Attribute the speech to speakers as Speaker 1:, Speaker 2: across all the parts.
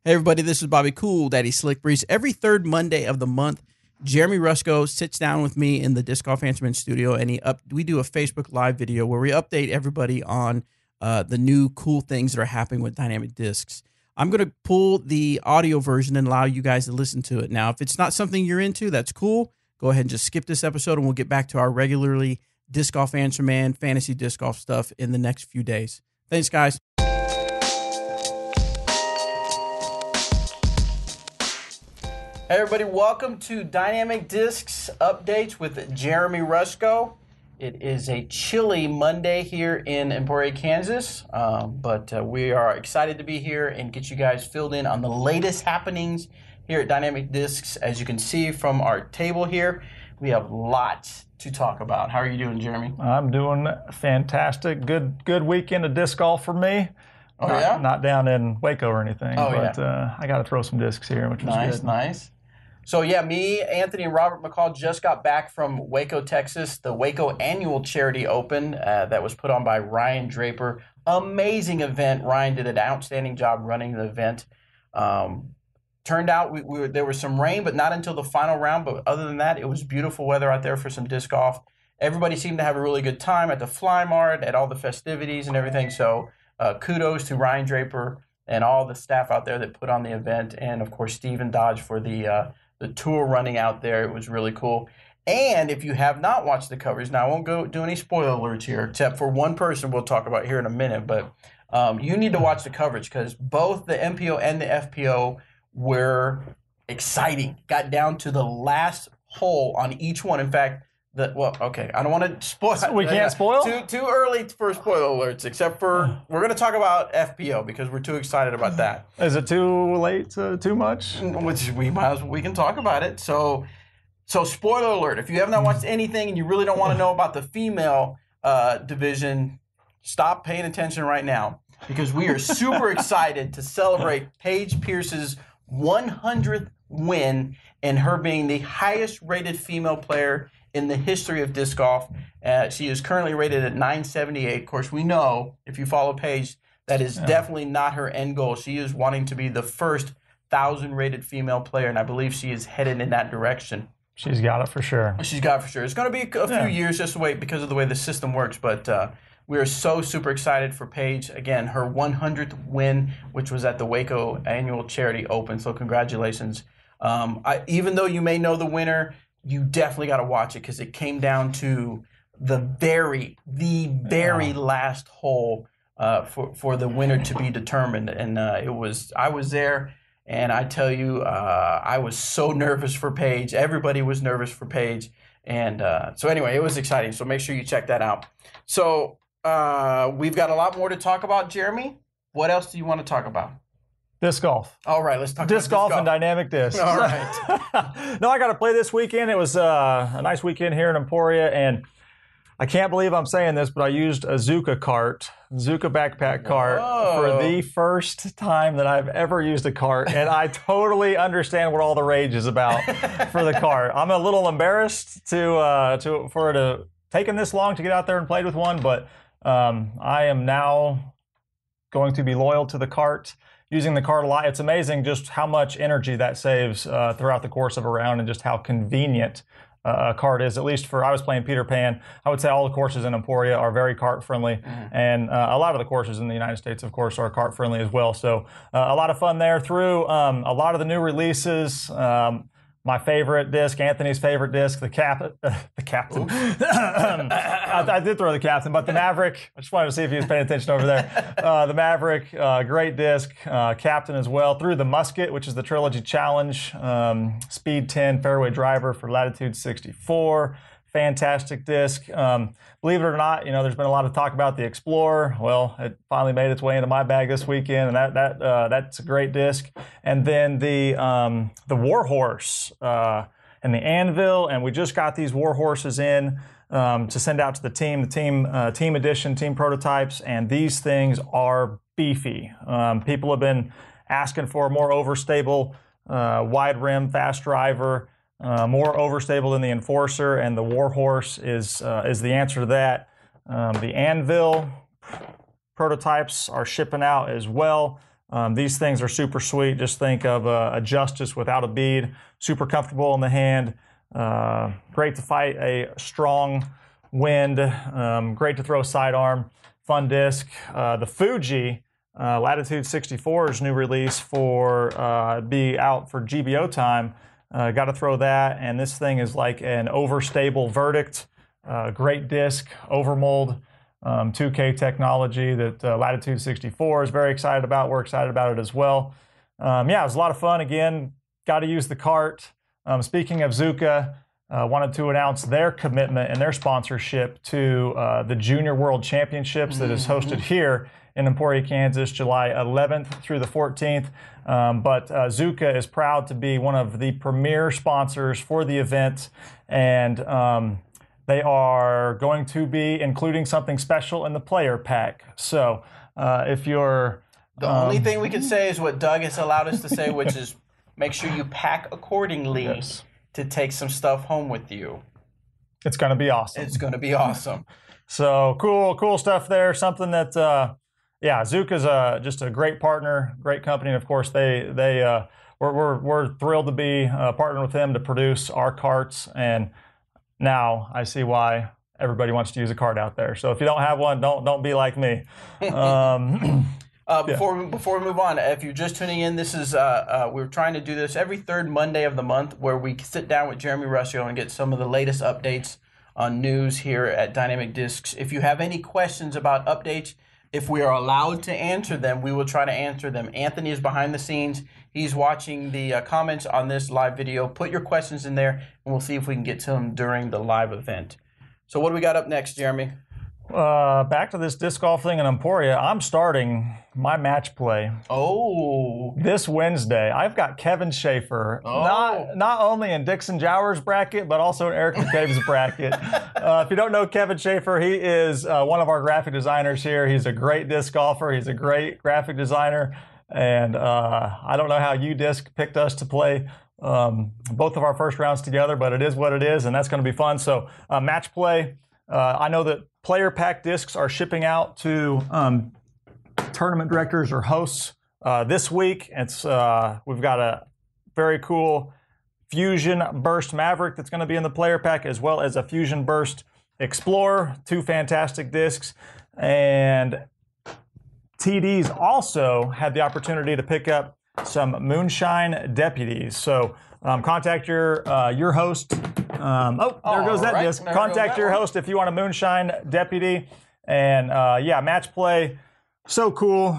Speaker 1: Hey everybody, this is Bobby Cool, Daddy Slick Breeze. Every third Monday of the month, Jeremy Rusco sits down with me in the Disc Golf Answerman studio, and we do a Facebook Live video where we update everybody on the new cool things that are happening with dynamic discs. I'm going to pull the audio version and allow you guys to listen to it. Now, if it's not something you're into, that's cool. Go ahead and just skip this episode, and we'll get back to our regularly Disc Golf Answerman, fantasy disc golf stuff in the next few days. Thanks, guys. Hey everybody, welcome to Dynamic Discs Updates with Jeremy Rusco. It is a chilly Monday here in Emporia, Kansas, but we are excited to be here and get you guys filled in on the latest happenings here at Dynamic Discs. As you can see from our table here, we have lots to talk about. How are you doing, Jeremy?
Speaker 2: I'm doing fantastic. Good weekend of disc golf for me.
Speaker 1: Oh, yeah?
Speaker 2: Not down in Waco or anything, but
Speaker 1: yeah.
Speaker 2: I got to throw some discs here, which was good.
Speaker 1: Nice. So, yeah, me, Anthony, and Robert McCall just got back from Waco, Texas, the Waco Annual Charity Open that was put on by Ryan Draper. Amazing event. Ryan did an outstanding job running the event. Turned out there was some rain, but not until the final round. But other than that, it was beautiful weather out there for some disc golf. Everybody seemed to have a really good time at the Fly Mart, at all the festivities and everything. So kudos to Ryan Draper and all the staff out there that put on the event. And, of course, Stephen Dodge for the tour running out there. It was really cool. And if you have not watched the coverage, now I won't go do any spoiler alerts here, except for one person we'll talk about here in a minute, but you need to watch the coverage because both the MPO and the FPO were exciting. Got down to the last hole on each one. In fact, I don't want to spoil.
Speaker 2: We can't spoil?
Speaker 1: Too early for spoiler alerts, except for we're going to talk about FPO because we're too excited about that.
Speaker 2: Is it too late? Too much?
Speaker 1: Which we can talk about it. So spoiler alert. If you have not watched anything and you really don't want to know about the female division, stop paying attention right now because we are super excited to celebrate Paige Pierce's 100th win and her being the highest rated female player in the history of disc golf. She is currently rated at 978. Of course, we know, if you follow Paige, that is definitely not her end goal. She is wanting to be the first 1,000-rated female player, and I believe she is headed in that direction.
Speaker 2: She's got it for sure.
Speaker 1: She's got it for sure. It's going to be a few years just to wait because of the way the system works, but we are so super excited for Paige. Again, her 100th win, which was at the Waco Annual Charity Open, so congratulations. Even though you may know the winner, you definitely got to watch it because it came down to the very last hole for the winner to be determined. And I was there, and I tell you, I was so nervous for Paige. Everybody was nervous for Paige. And so anyway, it was exciting. So make sure you check that out. So we've got a lot more to talk about, Jeremy. What else do you want to talk about?
Speaker 2: Disc golf.
Speaker 1: All right, let's talk about
Speaker 2: disc golf and dynamic discs.
Speaker 1: All right.
Speaker 2: No, I got to play this weekend. It was a nice weekend here in Emporia, and I can't believe I'm saying this, but I used a Zuka backpack cart for the first time that I've ever used a cart, and I totally understand what all the rage is about for the cart. I'm a little embarrassed for it to taken this long to get out there and played with one, but I am now going to be loyal to the cart. Using the cart a lot. It's amazing just how much energy that saves throughout the course of a round and just how convenient a cart is. At least I was playing Peter Pan. I would say all the courses in Emporia are very cart friendly. And a lot of the courses in the United States, of course, are cart friendly as well. So a lot of fun there through a lot of the new releases. My favorite disc, Anthony's favorite disc, the Captain. I did throw the Captain, but the Maverick. I just wanted to see if he was paying attention over there. The Maverick, great disc. Captain as well. Through the Musket, which is the Trilogy Challenge. Speed 10 fairway driver for Latitude 64. Fantastic disc. Believe it or not, there's been a lot of talk about the Explorer. Well, it finally made its way into my bag this weekend, and that's a great disc. And then the Warhorse and the Anvil, and we just got these Warhorses in to send out to the team edition, team prototypes, and these things are beefy. People have been asking for a more overstable, wide rim, fast driver. More overstable than the Enforcer, and the Warhorse is the answer to that. The Anvil prototypes are shipping out as well. These things are super sweet. Just think of a Justice without a bead, super comfortable in the hand, great to fight a strong wind, great to throw sidearm, fun disc. The Fuji Latitude 64's new release for be out for GBO time. Got to throw that, and this thing is like an overstable Verdict. Great disc, overmold, 2K technology that Latitude 64 is very excited about. We're excited about it as well. Yeah, it was a lot of fun. Again, got to use the cart. Speaking of Zuka, wanted to announce their commitment and their sponsorship to the Junior World Championships that is hosted here in Emporia, Kansas, July 11th through the 14th. But Zuka is proud to be one of the premier sponsors for the event, and they are going to be including something special in the player pack. So if you're...
Speaker 1: The only thing we can say is what Doug has allowed us to say, which is make sure you pack accordingly to take some stuff home with you.
Speaker 2: It's going to be awesome.
Speaker 1: It's going to be awesome.
Speaker 2: So cool stuff there. Something that, Zuka's just a great partner, great company. And of course, we're thrilled to be partnering with them to produce our carts. And now I see why everybody wants to use a cart out there. So if you don't have one, don't be like me.
Speaker 1: Before we move on, if you're just tuning in, this is we're trying to do this every third Monday of the month, where we sit down with Jeremy Rusco and get some of the latest updates on news here at Dynamic Discs. If you have any questions about updates, if we are allowed to answer them, we will try to answer them. Anthony is behind the scenes. He's watching the comments on this live video. Put your questions in there, and we'll see if we can get to them during the live event. So what do we got up next, Jeremy?
Speaker 2: Back to this disc golf thing in Emporia. I'm starting my match play.
Speaker 1: Oh.
Speaker 2: This Wednesday. I've got Kevin Schaefer, not only in Dixon Jowers' bracket, but also in Eric McCabe's bracket. If you don't know Kevin Schaefer, he is one of our graphic designers here. He's a great disc golfer. He's a great graphic designer. And I don't know how UDisc picked us to play both of our first rounds together, but it is what it is, and that's going to be fun. So match play. I know that player pack discs are shipping out to tournament directors or hosts this week. It's we've got a very cool Fusion Burst Maverick that's going to be in the player pack, as well as a Fusion Burst Explorer, two fantastic discs. And TDs also had the opportunity to pick up some Moonshine Deputies. So contact your host. There goes that disc. Contact your host if you want a Moonshine Deputy. And match play, so cool.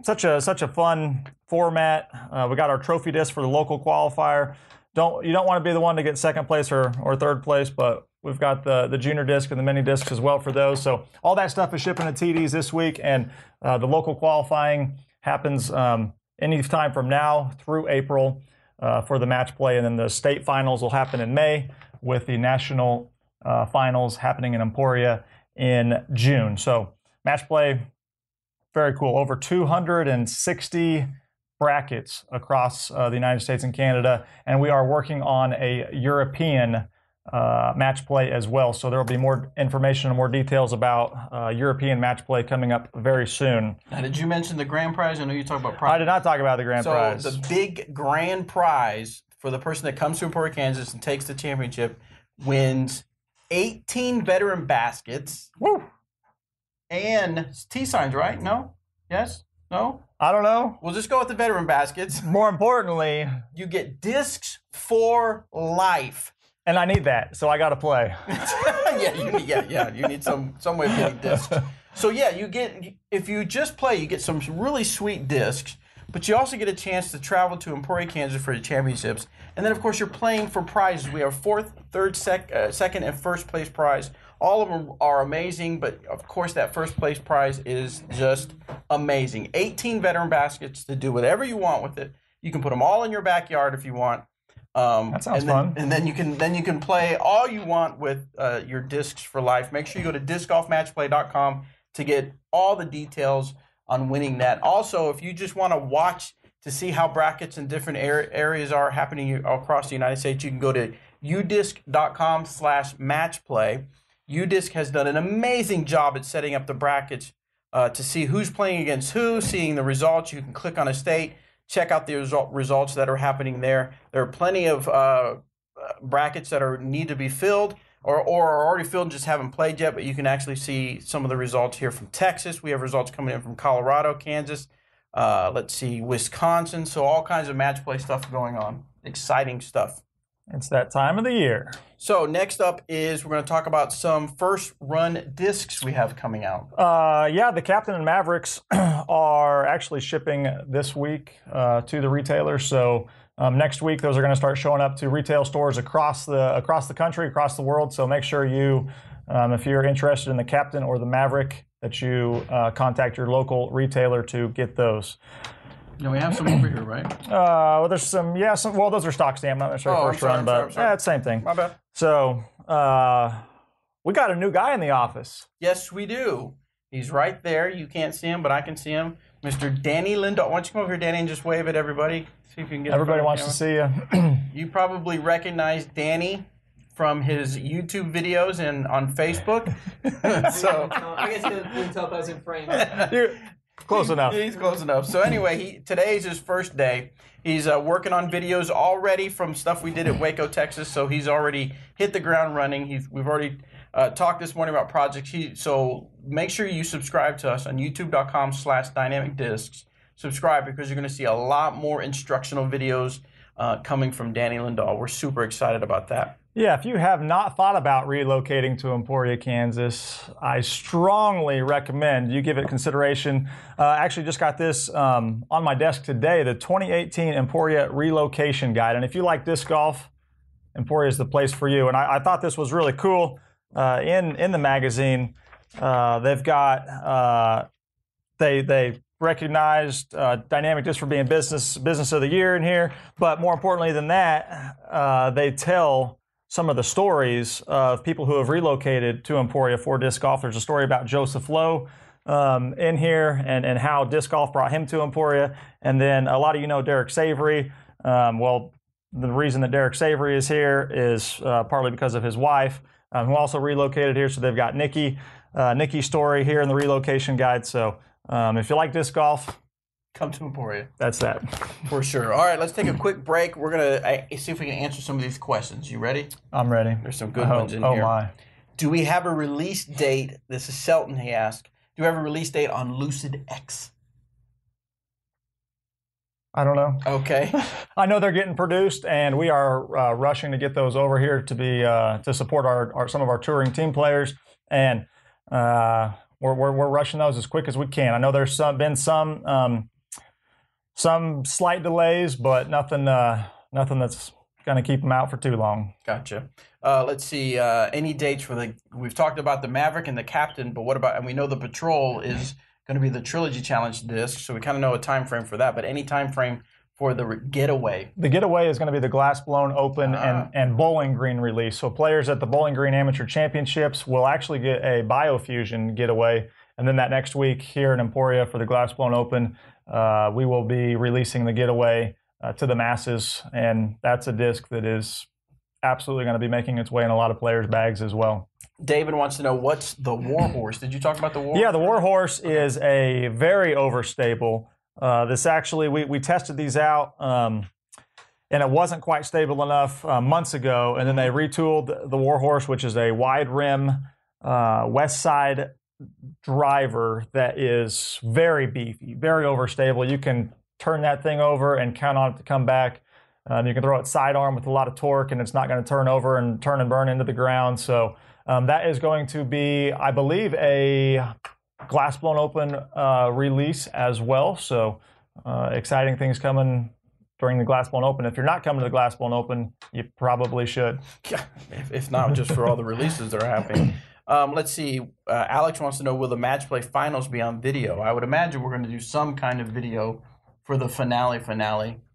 Speaker 2: Such a fun format. We got our trophy disc for the local qualifier. You don't want to be the one to get second place or third place, but we've got the junior disc and the mini discs as well for those. So all that stuff is shipping to TDs this week, and the local qualifying happens any time from now through April. For the match play, and then the state finals will happen in May, with the national finals happening in Emporia in June. So match play, very cool. Over 260 brackets across the United States and Canada, and we are working on a European match play as well. So there will be more information and more details about European match play coming up very soon.
Speaker 1: Now, did you mention the grand prize? I know you talked about prize.
Speaker 2: I did not talk about the grand prize.
Speaker 1: So the big grand prize for the person that comes to Emporia, Kansas and takes the championship wins 18 veteran baskets.
Speaker 2: Woo!
Speaker 1: And T-signs, right? No? Yes? No?
Speaker 2: I don't know.
Speaker 1: We'll just go with the veteran baskets.
Speaker 2: More importantly,
Speaker 1: you get discs for life.
Speaker 2: And I need that, so I got to play.
Speaker 1: You need some way of getting discs. So if you just play, you get some really sweet discs, but you also get a chance to travel to Emporia, Kansas for the championships. And then, of course, you're playing for prizes. We have fourth, third, second, and first place prize. All of them are amazing, but of course that first place prize is just amazing. 18 veteran baskets to do whatever you want with it. You can put them all in your backyard if you want.
Speaker 2: That sounds fun.
Speaker 1: And then you can play all you want with your discs for life. Make sure you go to discgolfmatchplay.com to get all the details on winning that. Also, if you just want to watch to see how brackets in different areas are happening across the United States, you can go to udisc.com/matchplay. UDisc has done an amazing job at setting up the brackets to see who's playing against who, seeing the results. You can click on a state, check out the results that are happening there. There are plenty of brackets that need to be filled or are already filled and just haven't played yet, but you can actually see some of the results here from Texas. We have results coming in from Colorado, Kansas, let's see, Wisconsin. So all kinds of match play stuff going on. Exciting stuff.
Speaker 2: It's that time of the year.
Speaker 1: So next up is we're going to talk about some first run discs we have coming out.
Speaker 2: Yeah, the Captain and Mavericks are actually shipping this week to the retailers. So next week, those are going to start showing up to retail stores across the country, across the world. So make sure you, if you're interested in the Captain or the Maverick, that you contact your local retailer to get those.
Speaker 1: Yeah, we have some over here, right?
Speaker 2: Well, there's some, well, those are stock stamp, not necessarily first run, but yeah, it's the same thing.
Speaker 1: My bad.
Speaker 2: So we got a new guy in the office.
Speaker 1: Yes, we do. He's right there. You can't see him, but I can see him. Mr. Danny Lindahl. Why don't you come over here, Danny, and just wave at everybody? See if you can get.
Speaker 2: Everybody wants to see you.
Speaker 1: You probably recognize Danny from his YouTube videos and on Facebook. So
Speaker 3: I guess you can tell if I was in frame.
Speaker 2: Close enough.
Speaker 1: He's close enough. So anyway, today's his first day. He's working on videos already from stuff we did at Waco, Texas. So he's already hit the ground running. We've already talked this morning about projects. So make sure you subscribe to us on youtube.com/dynamicdiscs. Subscribe because you're going to see a lot more instructional videos coming from Danny Lindahl. We're super excited about that.
Speaker 2: Yeah, if you have not thought about relocating to Emporia, Kansas, I strongly recommend you give it consideration. Actually, just got this on my desk today, the 2018 Emporia Relocation Guide. And if you like disc golf, Emporia is the place for you. And I thought this was really cool. In the magazine, they've got they recognized Dynamic Disc for being business of the year in here. But more importantly than that, they tell some of the stories of people who have relocated to Emporia for disc golf. There's a story about Joseph Lowe in here and how disc golf brought him to Emporia. And then a lot of you know Derek Savory. Well, the reason that Derek Savory is here is partly because of his wife, who also relocated here. So they've got Nikki's story here in the relocation guide. So if you like disc golf,
Speaker 1: come to Emporia.
Speaker 2: That's that.
Speaker 1: For sure. All right, let's take a quick break. We're going to see if we can answer some of these questions. You ready?
Speaker 2: I'm ready.
Speaker 1: There's some good ones in here.
Speaker 2: Oh, my.
Speaker 1: Do we have a release date? This is Selton, he asked. Do we have a release date on Lucid X?
Speaker 2: I don't know.
Speaker 1: Okay.
Speaker 2: I know they're getting produced, and we are rushing to get those over here to be to support some of our touring team players, and we're rushing those as quick as we can. I know there's been some slight delays, but nothing that's going to keep them out for too long.
Speaker 1: Gotcha. Let's see. Any dates for we've talked about the Maverick and the Captain, but what about, and we know the Patrol is going to be the Trilogy Challenge disc, so we kind of know a time frame for that, but any time frame for the Getaway?
Speaker 2: The Getaway is going to be the Glass Blown Open and Bowling Green release. So players at the Bowling Green Amateur Championships will actually get a Biofusion Getaway, and then that next week here in Emporia for the Glass Blown Open, we will be releasing the Getaway to the masses, and that's a disc that is absolutely going to be making its way in a lot of players' bags as well.
Speaker 1: David wants to know, what's the Warhorse? Did you talk about the Warhorse?
Speaker 2: Yeah, the Warhorse is a very overstable. This actually, we tested these out, and it wasn't quite stable enough months ago, and then they retooled the Warhorse, which is a wide rim west side driver that is very beefy, very overstable. You can turn that thing over and count on it to come back. You can throw it sidearm with a lot of torque, and it's not going to turn over and turn and burn into the ground. So that is going to be, I believe, a Glass Blown Open release as well. So exciting things coming during the Glass Blown Open. If you're not coming to the Glass Blown Open, you probably should.
Speaker 1: Yeah, if not, just for all the releases that are happening. Let's see. Alex wants to know, will the match play finals be on video? I would imagine we're going to do some kind of video for the finale,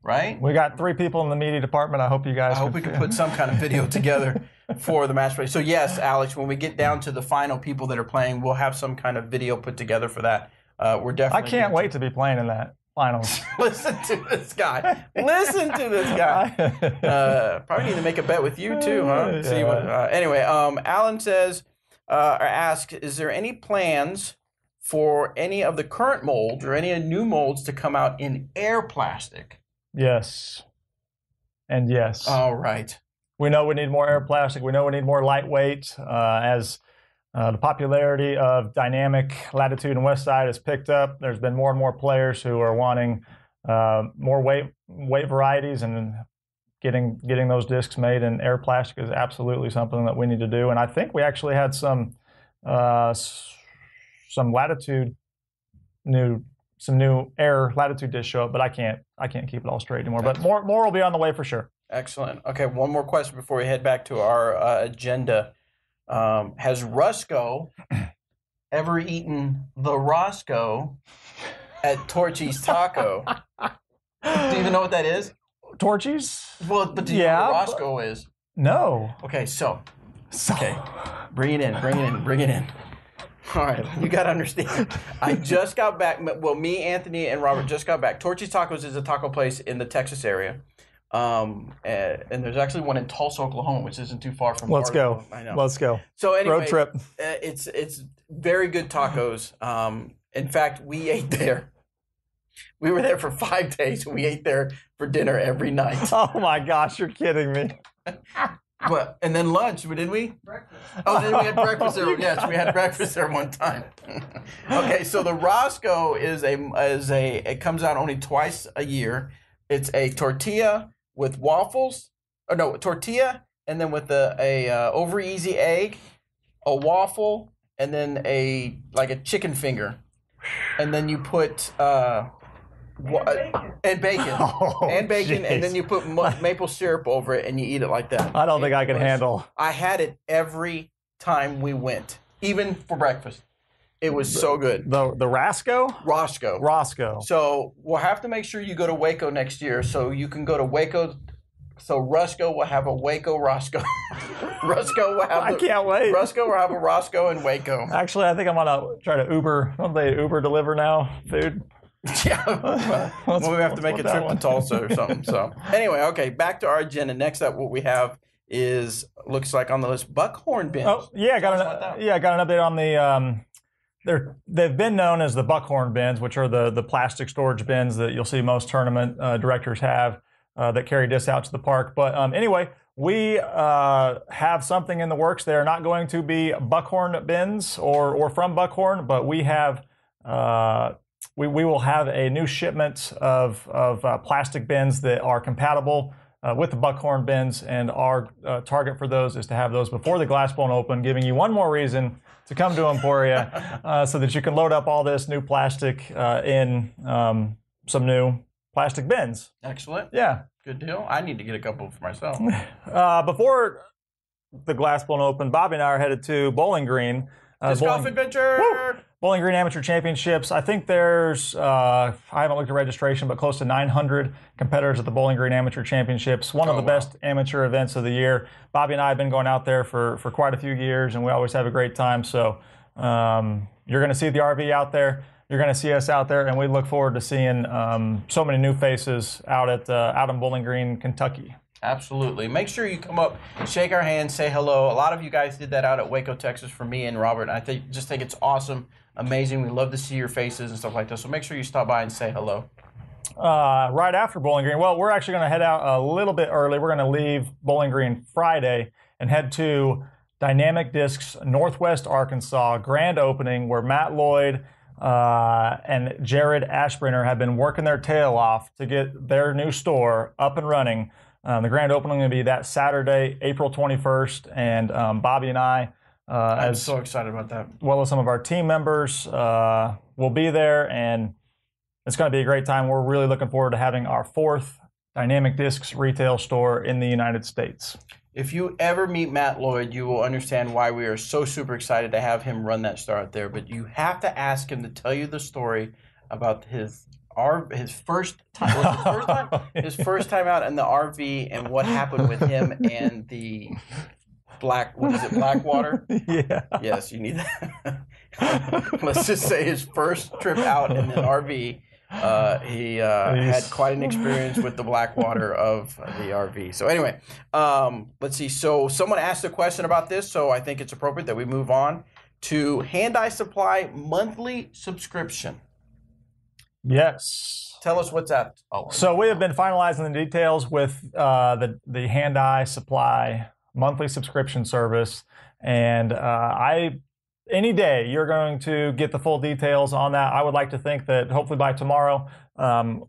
Speaker 1: right?
Speaker 2: We got 3 people in the media department. I hope you guys.
Speaker 1: I hope we can put some kind of video together for the match play. So yes, Alex, when we get down to the final people that are playing, we'll have some kind of video put together for that. We're definitely.
Speaker 2: I can't wait to be playing in that finals.
Speaker 1: Listen to this guy. Listen to this guy. Probably need to make a bet with you too, huh?
Speaker 2: Yeah.
Speaker 1: See what, anyway, Alan says or asks, is there any plans for any of the current molds or any new molds to come out in air plastic.
Speaker 2: Yes. And yes.
Speaker 1: All right.
Speaker 2: We know we need more air plastic. We know we need more lightweight as the popularity of dynamic latitude and west side has picked up. There's been more and more players who are wanting more weight varieties, and getting those discs made in air plastic is absolutely something that we need to do. And I think we actually had some latitude some new air latitude discs show up, but I can't keep it all straight anymore. But more will be on the way for sure.
Speaker 1: Excellent. Okay, one more question before we head back to our agenda. Has Rusco ever eaten the Roscoe at Torchy's Taco? Do you even know what that is?
Speaker 2: Torchy's?
Speaker 1: Well, but do you know what Roscoe is?
Speaker 2: No.
Speaker 1: Okay, okay, bring it in. All right, you got to understand. I just got back. Well, me, Anthony, and Robert just got back. Torchy's Tacos is a taco place in the Texas area. And there's actually one in Tulsa, Oklahoma, which isn't too far from.
Speaker 2: Let's go.
Speaker 1: I know.
Speaker 2: Let's go.
Speaker 1: So anyway,
Speaker 2: road trip.
Speaker 1: It's very good tacos. In fact, we ate there. We were there for 5 days, and we ate there for dinner every night.
Speaker 2: Oh my gosh, you're kidding me.
Speaker 1: What? And then lunch, didn't we?
Speaker 3: Breakfast.
Speaker 1: Oh, then we had breakfast there. Yes, we had breakfast there one time. Okay, so the Roscoe it comes out only twice a year. It's a tortilla with waffles, or no, tortilla, and then with a over easy egg, a waffle, and then a chicken finger, and then you put and bacon, and then you put maple syrup over it, and you eat it like that.
Speaker 2: I don't think I can handle.
Speaker 1: I had it every time we went, even for breakfast. It was so good.
Speaker 2: The Rusco?
Speaker 1: Roscoe. So we'll have to make sure you go to Waco next year, so you can go to Waco. So Rusco will have a Waco Roscoe. Rusco will have.
Speaker 2: I can't wait.
Speaker 1: Rusco will have a Roscoe in Waco.
Speaker 2: Actually, I think I'm gonna try to Uber. Don't they Uber deliver now food?
Speaker 1: Yeah. Well, we have to make a trip to Tulsa or something. So anyway, okay, back to our agenda. Next up, what we have looks like on the list, buckhorn bins.
Speaker 2: Oh yeah, got an update on the. They've been known as the buckhorn bins, which are the plastic storage bins that you'll see most tournament directors have that carry discs out to the park. But anyway, we have something in the works. They're not going to be buckhorn bins or from Buckhorn, but we have we will have a new shipment of plastic bins that are compatible with the buckhorn bins, and our target for those is to have those before the glass blown open, giving you one more reason to come to Emporia so that you can load up all this new plastic in some new plastic bins.
Speaker 1: Excellent.
Speaker 2: Yeah.
Speaker 1: Good deal. I need to get a couple for myself.
Speaker 2: Before the glass blown open, Bobby and I are headed to Bowling Green.
Speaker 1: Disc Golf Adventure!
Speaker 2: Woo! Bowling Green Amateur Championships. I think there's, I haven't looked at registration, but close to 900 competitors at the Bowling Green Amateur Championships. One of the best amateur events of the year. Bobby and I have been going out there for quite a few years, and we always have a great time. So you're going to see the RV out there. You're going to see us out there, and we look forward to seeing so many new faces out in Bowling Green, Kentucky.
Speaker 1: Absolutely. Make sure you come up, shake our hands, say hello. A lot of you guys did that out at Waco, Texas for me and Robert. I think it's awesome, amazing. We love to see your faces and stuff like that. So make sure you stop by and say hello.
Speaker 2: Right after Bowling Green, well, we're actually going to head out a little bit early. We're going to leave Bowling Green Friday and head to Dynamic Discs, Northwest Arkansas, grand opening where Matt Lloyd and Jared Ashbrenner have been working their tail off to get their new store up and running. The grand opening will be that Saturday, April 21st, and Bobby and I,
Speaker 1: I'm so excited about that.
Speaker 2: Well as some of our team members, will be there, and it's going to be a great time. We're really looking forward to having our 4th Dynamic Discs retail store in the United States.
Speaker 1: If you ever meet Matt Lloyd, you will understand why we are so super excited to have him run that store out there. But you have to ask him to tell you the story about his first time. Was his first time out in the RV, and what happened with him and the Blackwater?
Speaker 2: Yeah.
Speaker 1: Yes, you need that. Let's just say his first trip out in an RV. He had quite an experience with the Blackwater of the RV. So anyway, let's see. So someone asked a question about this, so I think it's appropriate that we move on. to Hand-Eye Supply monthly subscription.
Speaker 2: Yes.
Speaker 1: Tell us what's that.
Speaker 2: So we have been finalizing the details with the Hand-Eye Supply monthly subscription service, and any day you're going to get the full details on that. I would like to think that hopefully by tomorrow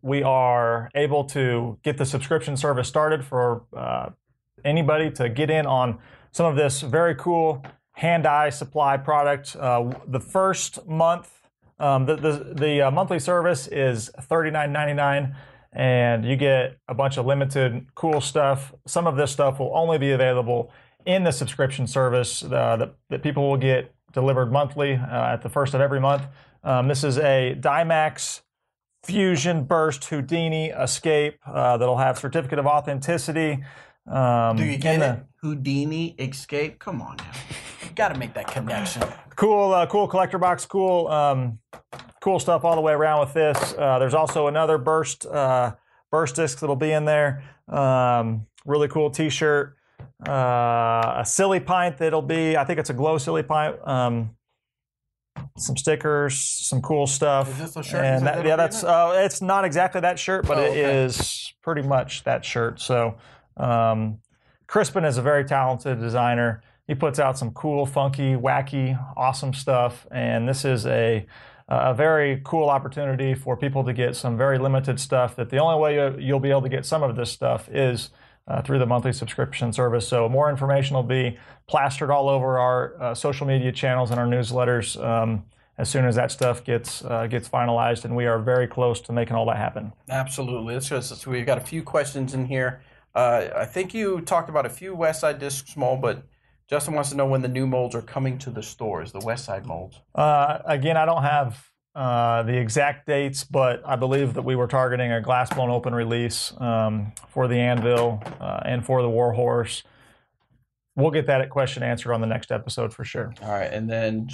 Speaker 2: we are able to get the subscription service started for anybody to get in on some of this very cool Hand-Eye Supply product. The first month, the monthly service is $39.99, and you get a bunch of limited cool stuff. Some of this stuff will only be available in the subscription service that people will get delivered monthly at the first of every month. This is a Dymax Fusion Burst Houdini Escape that'll have certificate of authenticity.
Speaker 1: Do you get it? Houdini Escape? Come on now. You got to make that connection.
Speaker 2: Cool collector box. Cool stuff all the way around with this. There's also another burst disc that'll be in there. Really cool T-shirt. A silly pint that'll be, I think it's a glow silly pint. Some stickers, some cool stuff.
Speaker 1: Is this a shirt?
Speaker 2: And that's it's not exactly that shirt, but it is pretty much that shirt. So Crispin is a very talented designer. He puts out some cool, funky, wacky, awesome stuff, and this is a very cool opportunity for people to get some very limited stuff that the only way you'll be able to get some of this stuff is through the monthly subscription service. So more information will be plastered all over our social media channels and our newsletters as soon as that stuff gets finalized, and we are very close to making all that happen.
Speaker 1: Absolutely. So we've got a few questions in here. I think you talked about a few West Side discs mold, but Justin wants to know when the new molds are coming to the stores, the West Side molds.
Speaker 2: Again, I don't have the exact dates, but I believe that we were targeting a glass blown open release for the Anvil and for the Warhorse. We'll get that question answered on the next episode for sure.
Speaker 1: All right, and then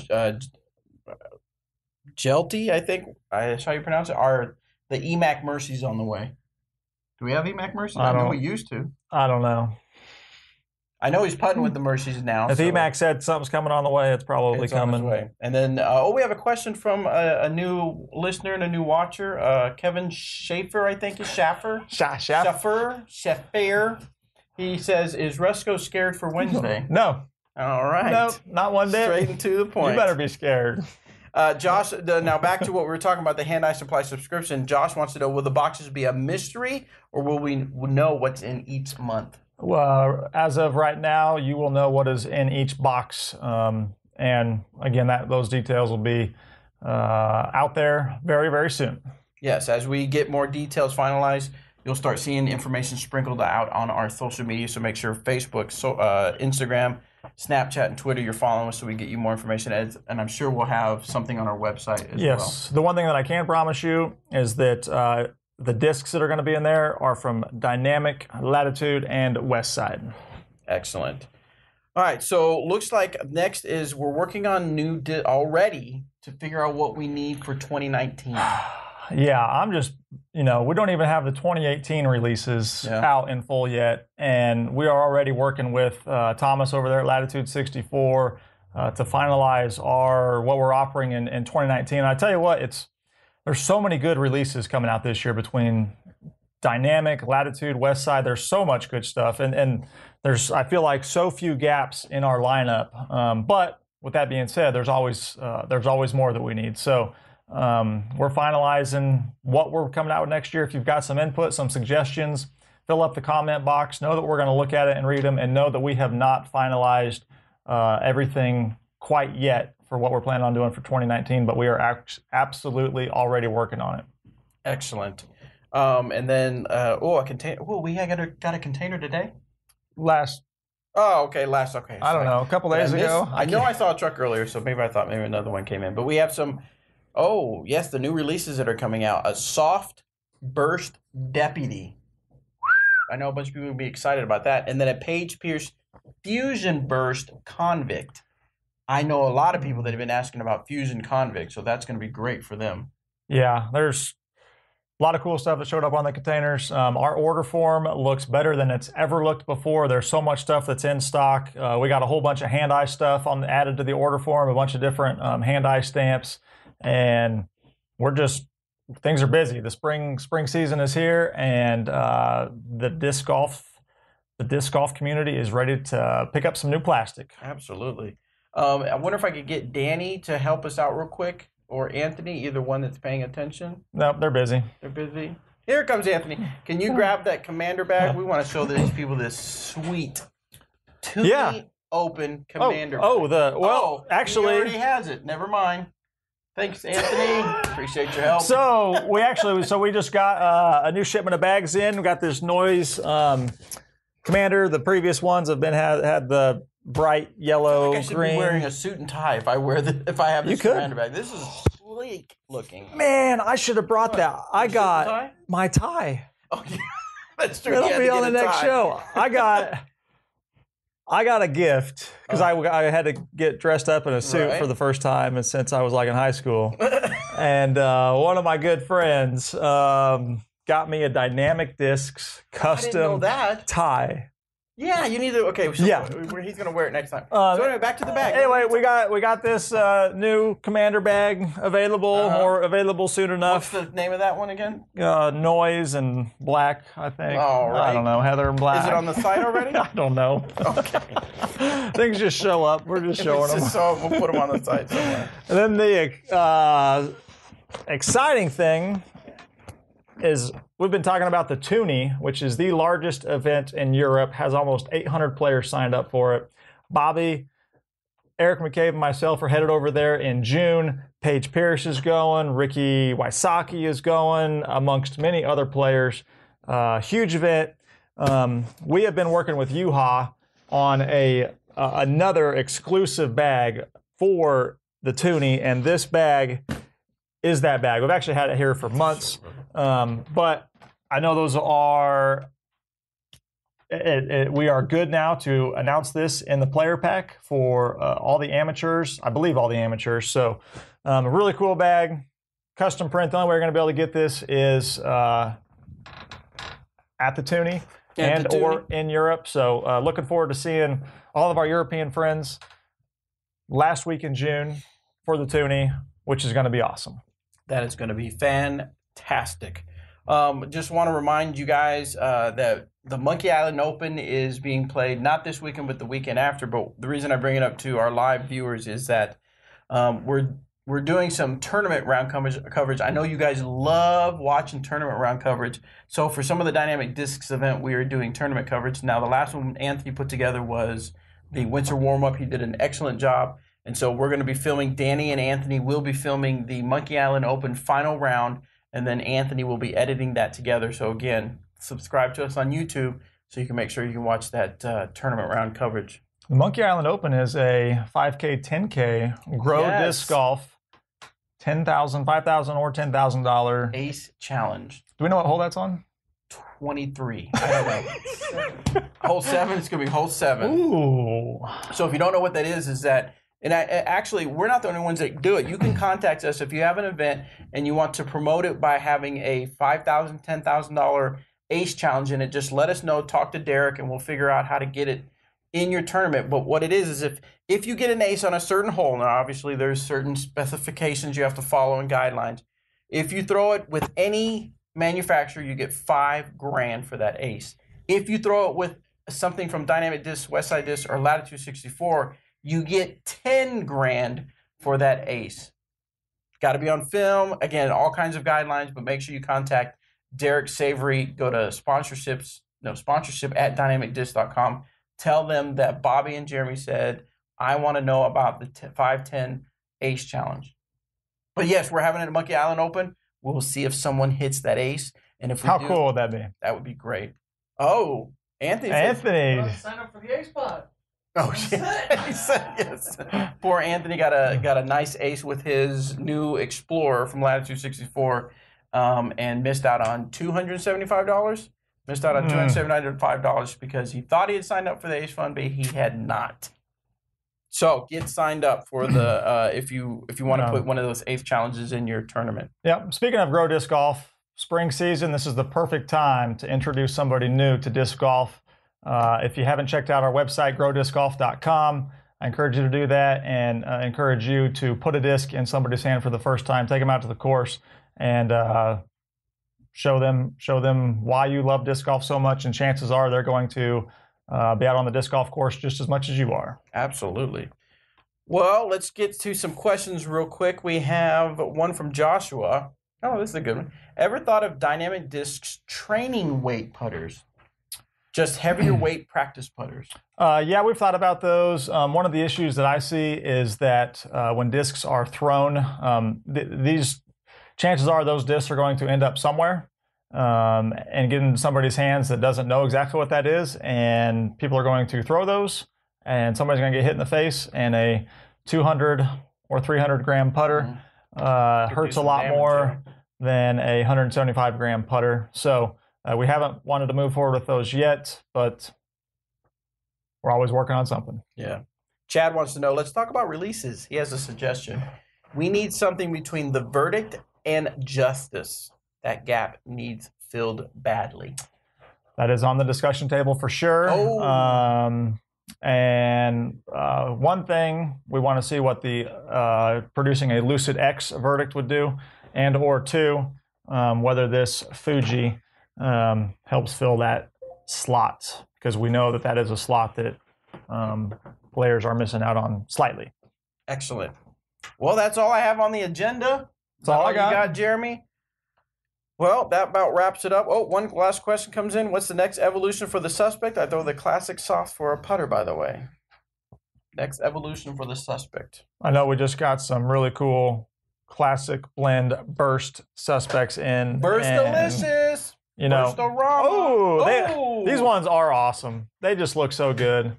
Speaker 1: Jelty, I think that's how you pronounce it, are the EMAC Mercies on the way. Do we have EMAC Mercies? I know we used to.
Speaker 2: I don't know.
Speaker 1: I know he's putting with the Mercies now.
Speaker 2: If EMAC said something's coming on the way, it's probably coming.
Speaker 1: On its way. And then, we have a question from a new listener and a new watcher. Kevin Schaefer, I think is Schaffer. Schaffer. He says, is Rusco scared for Wednesday?
Speaker 2: No.
Speaker 1: All right.
Speaker 2: No, not one bit.
Speaker 1: Straight and to the point.
Speaker 2: You better be scared.
Speaker 1: Josh, now back to what we were talking about, the Hand-Eye Supply subscription. Josh wants to know, will the boxes be a mystery, or will we know what's in each month?
Speaker 2: Well, as of right now, you will know what is in each box. And again, those details will be out there very, very soon.
Speaker 1: Yes, as we get more details finalized, you'll start seeing information sprinkled out on our social media. So make sure Facebook, Instagram, Snapchat, and Twitter, you're following us so we get you more information. And I'm sure we'll have something on our website as well.
Speaker 2: Yes. The one thing that I can promise you is that the discs that are going to be in there are from Dynamic, Latitude, and West Side.
Speaker 1: Excellent. All right, so looks like next is we're working on already to figure out what we need for 2019.
Speaker 2: Yeah, I'm just, we don't even have the 2018 releases out in full yet, and we are already working with Thomas over there at Latitude 64 to finalize what we're offering in 2019. And I tell you what, there's so many good releases coming out this year between Dynamic, Latitude, West Side. There's so much good stuff, and there's, I feel like, so few gaps in our lineup. But with that being said, there's always more that we need. So we're finalizing what we're coming out with next year. If you've got some input, some suggestions, fill up the comment box. Know that we're going to look at it and read them, and know that we have not finalized everything quite yet for what we're planning on doing for 2019, but we are absolutely already working on it.
Speaker 1: Excellent. And then, a container. Oh, we got a container today?
Speaker 2: Last.
Speaker 1: Okay.
Speaker 2: I don't know, a couple days ago.
Speaker 1: I know I saw a truck earlier, so maybe I thought maybe another one came in. But we have some, the new releases that are coming out. A Soft Burst Deputy. I know a bunch of people will be excited about that. And then a Page Pierce Fusion Burst Convict. I know a lot of people that have been asking about Fusion Convict, so that's going to be great for them.
Speaker 2: Yeah, there's A lot of cool stuff that showed up on the containers. Our order form looks better than it's ever looked before. There's so much stuff that's in stock. We got a whole bunch of hand-eye stuff added to the order form, a bunch of different hand-eye stamps, and things are busy. The spring season is here, and the disc golf community is ready to pick up some new plastic.
Speaker 1: Absolutely. I wonder if I could get Danny to help us out real quick, or Anthony, either one that's paying attention.
Speaker 2: Nope, they're busy.
Speaker 1: They're busy. Here comes Anthony. Can you grab that commander bag? We want to show these people this sweet Toonie Open commander bag.
Speaker 2: Actually,
Speaker 1: he already has it. Never mind. Thanks, Anthony. Appreciate your help.
Speaker 2: So we just got a new shipment of bags in. We got this Noise Commander. The previous ones have had the bright yellow,
Speaker 1: I should
Speaker 2: green.
Speaker 1: Be wearing a suit and tie if I have this commander bag. This is sleek looking.
Speaker 2: Man, I should have brought that. I got my tie.
Speaker 1: Okay, that's true.
Speaker 2: It'll be on the next show. I got a gift because I had to get dressed up in a suit for the first time since I was like in high school. And one of my good friends got me a Dynamic Discs custom tie.
Speaker 1: Yeah, you need to. Okay, so he's gonna wear it next time. So anyway, back to the bag.
Speaker 2: Anyway, we got this new commander bag available or available soon enough.
Speaker 1: What's the name of that one again?
Speaker 2: Noise and black, I think.
Speaker 1: All right.
Speaker 2: I don't know, Heather and black.
Speaker 1: Is it on the site already?
Speaker 2: I don't know.
Speaker 1: Okay.
Speaker 2: Things just show up. We're just showing them.
Speaker 1: So we'll put them on the site somewhere.
Speaker 2: And then the exciting thing is we've been talking about the Toonie, which is the largest event in Europe, has almost 800 players signed up for it. Bobby, Eric McCabe, and myself are headed over there in June. Paige Pierce is going. Ricky Wysocki is going, amongst many other players. Huge event. We have been working with UHA on another exclusive bag for the Toonie, and this bag is that bag. We've actually had it here for months, but I know those are. We are good now to announce this in the player pack for all the amateurs. I believe all the amateurs. So, a really cool bag, custom print. The only way we're going to be able to get this is at the Toonie or in Europe. So, looking forward to seeing all of our European friends last week in June for the Toonie, which is going to be awesome.
Speaker 1: That is going to be fantastic. Just want to remind you guys that the Monkey Island Open is being played not this weekend, but the weekend after. But the reason I bring it up to our live viewers is that we're doing some tournament round coverage. I know you guys love watching tournament round coverage. So for some of the Dynamic Discs event, we are doing tournament coverage. Now, the last one Anthony put together was the winter warm-up. He did an excellent job. And so we're going to be filming, Danny and Anthony will be filming the Monkey Island Open final round, and then Anthony will be editing that together. So again, subscribe to us on YouTube so you can make sure you can watch that tournament round coverage.
Speaker 2: The Monkey Island Open is a 5K, 10K Grow Disc Golf, $10,000, $5,000, or $10,000
Speaker 1: Ace Challenge.
Speaker 2: Do we know what hole that's on?
Speaker 1: 23. I don't know. Hole 7. It's going to be hole 7.
Speaker 2: Ooh.
Speaker 1: So if you don't know what that is that. And actually, we're not the only ones that do it. You can contact us if you have an event and you want to promote it by having a $5,000, $10,000 Ace Challenge in it. Just let us know. Talk to Derek, and we'll figure out how to get it in your tournament. But what it is if you get an ace on a certain hole, now obviously there's certain specifications you have to follow and guidelines. If you throw it with any manufacturer, you get $5,000 for that ace. If you throw it with something from Dynamic Discs, Westside Discs, or Latitude 64, you get $10,000 for that ace. Got to be on film. Again, all kinds of guidelines, but make sure you contact Derek Savory. Go to sponsorship at dynamicdisc.com. Tell them that Bobby and Jeremy said, I want to know about the 510 Ace Challenge. But yes, we're having it at Monkey Island Open. We'll see if someone hits that ace. And if we
Speaker 2: How
Speaker 1: do,
Speaker 2: cool would that be?
Speaker 1: That would be great. Oh, Anthony.
Speaker 3: Sign up for the Ace Pod.
Speaker 1: Oh, yeah. He said yes. Poor Anthony got a nice ace with his new Explorer from Latitude 64, and missed out on $275. Missed out on $275 because he thought he had signed up for the Ace Fund, but he had not. So get signed up for the if you want to put one of those Ace challenges in your tournament.
Speaker 2: Yeah. Speaking of Grow Disc Golf, spring season, this is the perfect time to introduce somebody new to disc golf. If you haven't checked out our website, growdiscgolf.com, I encourage you to do that, and encourage you to put a disc in somebody's hand for the first time. Take them out to the course and show them why you love disc golf so much, and chances are they're going to be out on the disc golf course just as much as you are.
Speaker 1: Absolutely. Well, let's get to some questions real quick. We have one from Joshua. Oh, this is a good one. Ever thought of dynamic discs training weight putters? Just heavier weight practice putters.
Speaker 2: Yeah, we've thought about those. One of the issues that I see is that when discs are thrown, these chances are those discs are going to end up somewhere and get in somebody's hands that doesn't know exactly what that is, and people are going to throw those, and somebody's going to get hit in the face, and a 200 or 300 gram putter hurts a lot more than a 175 gram putter. So we haven't wanted to move forward with those yet, but we're always working on something.
Speaker 1: Yeah. Chad wants to know, let's talk about releases. He has a suggestion. We need something between the verdict and justice. That gap needs filled badly.
Speaker 2: That is on the discussion table for sure.
Speaker 1: Oh.
Speaker 2: And one thing, we want to see what the producing a Lucid X verdict would do, and or two, whether this Fuji helps fill that slot, because we know that is a slot that players are missing out on slightly.
Speaker 1: Excellent. Well, that's all I have on the agenda.
Speaker 2: That's all I got.
Speaker 1: You got, Jeremy? Well, that about wraps it up. Oh, one last question comes in. What's the next evolution for the suspect? I throw the classic soft for a putter, by the way. Next evolution for the suspect.
Speaker 2: I know we just got some really cool classic blend burst suspects in.
Speaker 1: Burst delicious.
Speaker 2: You know,
Speaker 1: Burst wrong.
Speaker 2: These ones are awesome. They just look so good.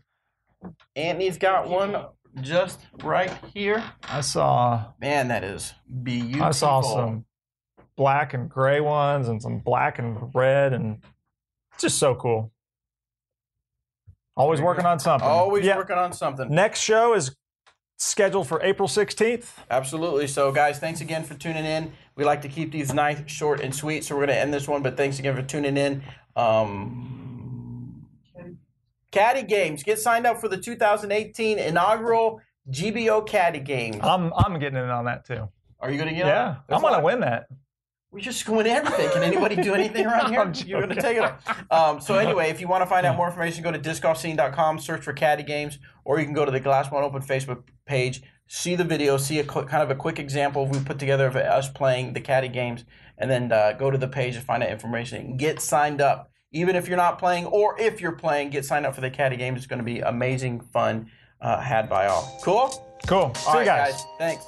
Speaker 1: Anthony's got one just right here.
Speaker 2: I saw.
Speaker 1: Man, that is beautiful.
Speaker 2: I saw some black and gray ones and some black and red, and it's just so cool. Always working on something.
Speaker 1: Always working on something.
Speaker 2: Next show is scheduled for April 16th.
Speaker 1: Absolutely. So, guys, thanks again for tuning in. We like to keep these nice, short, and sweet, so we're going to end this one, but thanks again for tuning in. Caddy Games. Get signed up for the 2018 inaugural GBO Caddy Games.
Speaker 2: I'm getting in on that, too.
Speaker 1: Are you going to get
Speaker 2: on?
Speaker 1: on?
Speaker 2: I'm going to win that.
Speaker 1: We're just going to everything. Can anybody do anything around here? You're going to take it off. So anyway, if you want to find out more information, go to discgolfscene.com, search for Caddy Games, or you can go to the Glass One Open Facebook page, see the video, see kind of a quick example we put together of us playing the Caddy Games, and then go to the page and find out information and get signed up. Even if you're not playing, or if you're playing, get signed up for the Caddy Games. It's going to be amazing fun had by all. Cool?
Speaker 2: Cool. See you guys.
Speaker 1: Thanks.